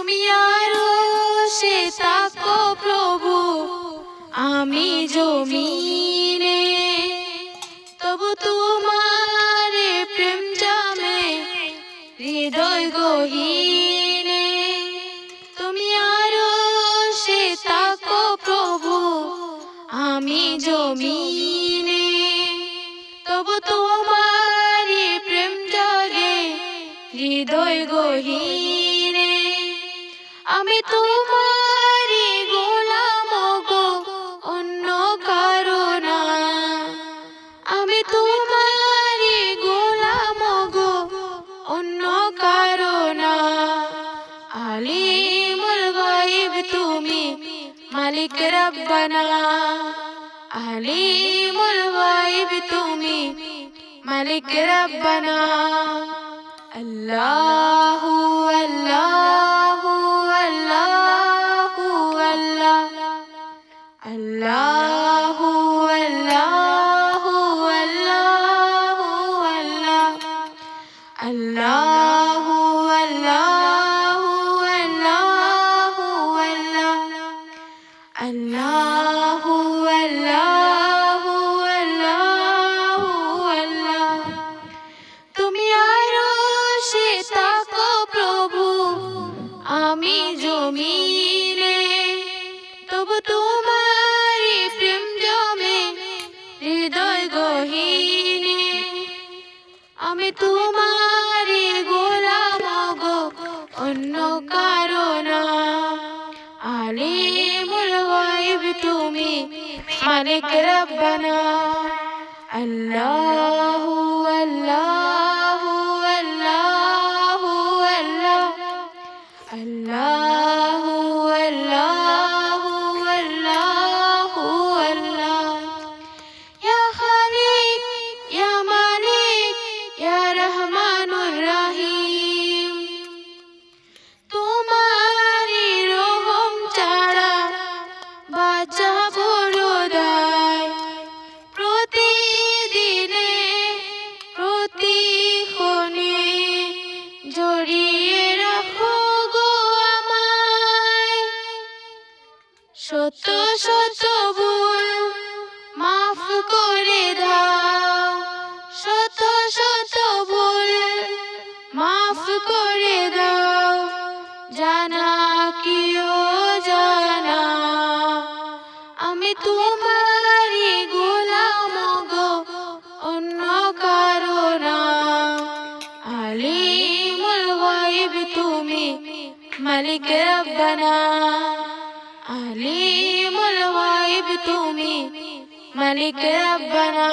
তুমি আরো সে তাকো প্রভু, আমি জমিনে তবু তোমার প্রেম জামে হৃদয় গহীনে। তুমি আরো সে তাকো প্রভু, আমি জমিনে তবু তোমার প্রেম জাগে হৃদয় গহীনে। আমি তোমারি গোলাম গো, অন্য কারো না। আমি তোমারি গোলাম গো, অন্য কারো না। আলিমুল গায়ব তুমি, মালিক রব্বানা। আলিমুল গায়ব তুমি, মালিক রব্বানা। আল্লাহু আল্লাহু আল্লাহু আল্লাহ, আল্লাহু আল্লাহু আল্লাহু আল্লাহ, আল্লাহু আল্লাহু আল্লাহু আল্লাহ, আল্লাহু আল্লাহু আল্লাহু আল্লাহ। তুমি আরো সে তাকো প্রভু, আমি জমিনে তবু তোমারি প্রেম জমে হৃদয় গহীনে। আমি তোমারি গোলাম গো, অন্য কারো না। আলিমুল গায়ব তুমি, মালিক রব্বানা। আল্লাহু আল্লাহু আল্লাহু আল্লাহ, আল্লাহু আল্লাহু আল্লাহু আল্লাহ। ইয়া খালিক ইয়া মালিক ইয়া রহমানুর রহিম, তোমারি রহম ছাড়া বাঁচা বড় দায়। প্রতিদিনে প্রতিক্ষণে জড়িয়ে রাখো গো আমায়। শত শত ভুল মাফ করে দাও, শত শত ভুল মাফ করে দাও, জানা কি অজানা। আমি তোমারি গোলাম গো, অন্য কারো না। আলিমুল গায়ব তুমি, মালিক রব্বানা। আলিমুল গায়ব তুমি, মালিক রব্বানা।